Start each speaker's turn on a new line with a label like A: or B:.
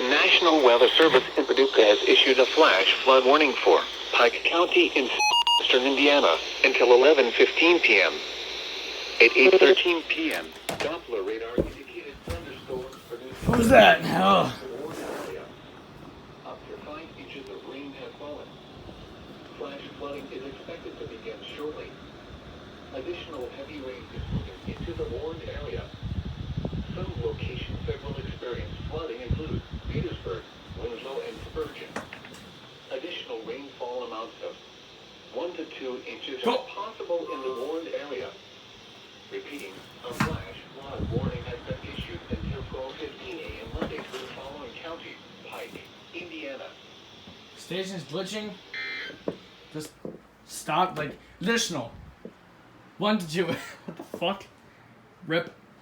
A: National Weather Service in Paducah has issued a flash flood warning for Pike County in eastern Indiana until 11:15 p.m. At 8:13 p.m., Doppler radar indicated thunderstorms producing...
B: Who's that? Oh.
A: Up to 5 inches of rain have fallen. Flash flooding is expected to begin shortly. Additional heavy rain is moving into the warned area. Some locations that will experience flooding include Petersburg, Winslow, and Spurgeon. Additional rainfall amounts of 1 to 2 inches are possible in the warned area. Repeating, a flash flood warning has been issued until 12:15 a.m. Monday for the following counties: Pike, Indiana.
B: Station's glitching. Just stop. Like, additional 1 to 2. What the fuck? Rip.